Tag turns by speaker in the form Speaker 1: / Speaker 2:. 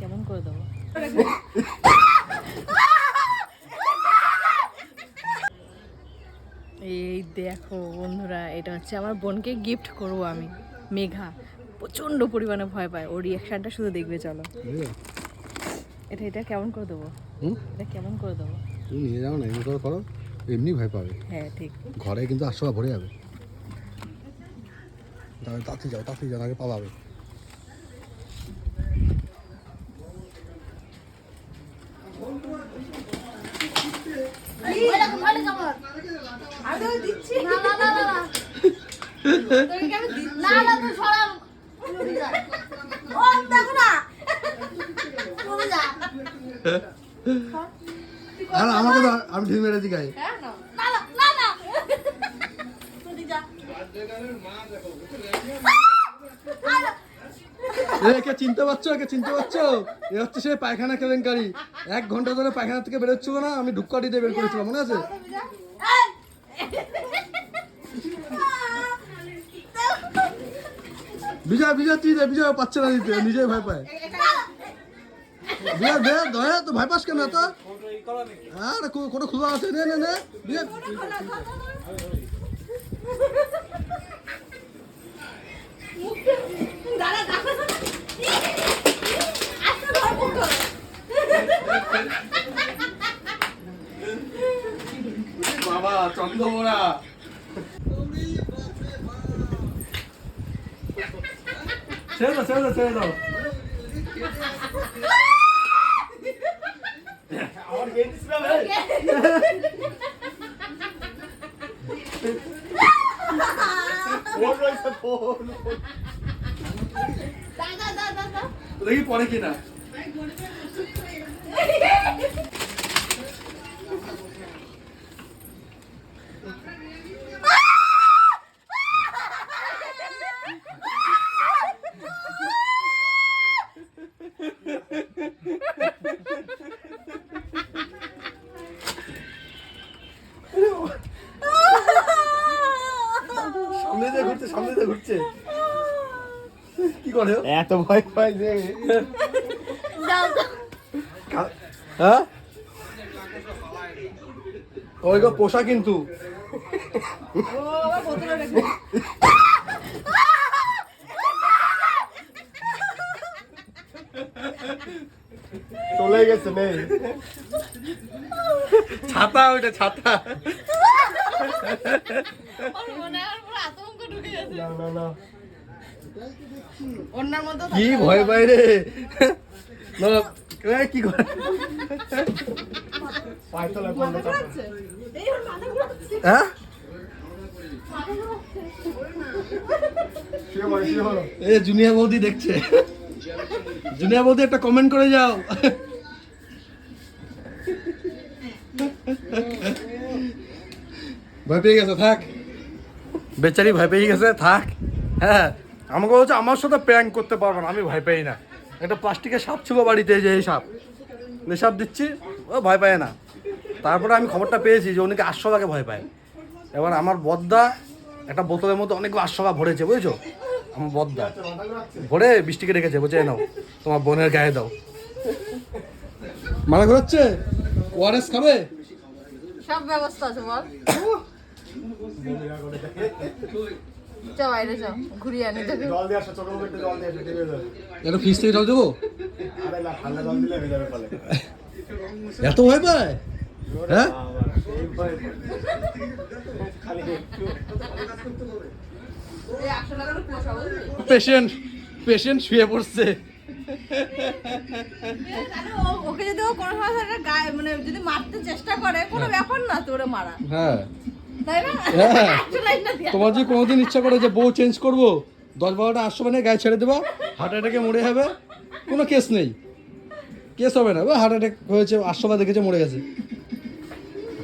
Speaker 1: কেমন করে দেবো? এই দেখো বন্ধুরা, এটা হচ্ছে আমার বোনকে গিফট করব আমি। মেঘা প্রচন্ড পরিমাণে ভয় পায়, ওর রিয়াকশনটা শুধু দেখবে। চলো এটা কেমন করে দেবো? এটা কেমন করে দেবো?
Speaker 2: তুমি নিয়ে যাও না, এমনি করে করো, এমনি ভয় পাবে।
Speaker 1: হ্যাঁ ঠিক।
Speaker 2: ঘরে কিন্তু আসবা ভরে যাবে। তাড়াতাড়ি যাও আগে পালাবে। আর আমাকে তো আমি ঠিক মেরেছি গায়ে। একে চিনতে পারছো? এ হচ্ছে সে পায়খানা কেলেঙ্কারি। 1 ঘন্টা ধরে পায়খানা থেকে বেরোচ্ছিল না, আমি ঢুকাটি দিয়ে বের করেছিলাম, মনে আছে? বিজয় পাচ্ছে না দিতে, নিজেই ভয় পায়। বিজয় দে দয়া তো ভয় পাস কেন তো? আরে কোনো খোলা আছে? নে বিজয়। বাবা চন্দ্রমোড়া ছেড়ে দাও। আমার গেট ছিল ভাই। ফোন রইছে ফোন। দাদা দেখি পরে কিনা। সামনে দিয়ে ঘুরছে কি করে? এত ভয় পাই যে। হ্যাঁ ওই গো পোষা কিন্তু। চলে গেছে নেই ছাতা, ওইটা ছাতা। কি ভয় পাই রে। কি করে জুনিয়া বৌদি দেখছে। জুনিয়া বৌদি একটা কমেন্ট করে যাও। ভয় পেয়ে গেছে, থাক বেচারি, ভয় পেয়ে গেছে, থাক। হ্যাঁ আমাকে বলছে আমার সাথে প্র্যাঙ্ক করতে পারবো না, আমি ভয় পাই না। একটা প্লাস্টিকের সাপ ছিল বাড়িতে, যে এই সাপ, এই সাপ দিচ্ছি, ও ভয় পায় না। তারপরে আমি খবরটা পেয়েছি যে উনিকে 800 টাকা ভয় পায়। এবার আমার বদ্দা একটা বোতলের মধ্যে অনেকগুলো 800 টাকা ভরেছে, বুঝেছো? আমার বদ্দা ভরে বৃষ্টিকে রেখেছে, বলছে নাও তোমার বোনের গায়ে দাও। মারা ঘুরাচ্ছে, ওআরএস খাবে,
Speaker 1: সব ব্যবস্থা আছে বল। চল বাইরে চল, ঘুরিয়ে আনি তোকে।
Speaker 2: জল দিয়ে আসো, ছোট করে একটু জল দিয়ে আসো, ঠিক আছে? এটা ফ্রিজ থেকে জল দেবো? আরে না, ঠান্ডা জল দিলে হয়ে যাবে পালে। এত ভয় পায়? হ্যাঁ পেশেন্ট শুয়ে পড়ছে।
Speaker 1: ওকে যদি ও কোনো সময় গায়ে মানে যদি মারতে চেষ্টা করে, কোনো ব্যাপার না তো ওরে মারা।
Speaker 2: হ্যাঁ
Speaker 1: তাই না?
Speaker 2: তোমার যদি কোনোদিন ইচ্ছা করে যে বউ চেঞ্জ করবো, 10-12টা 800 মানে গায়ে ছেড়ে দেবো, হার্ট অ্যাটাকে মরে যাবে, কোনো কেস নেই, কেস হবে না। হার্ট অ্যাটাক হয়েছে, 800 দেখেছে, মরে গেছে।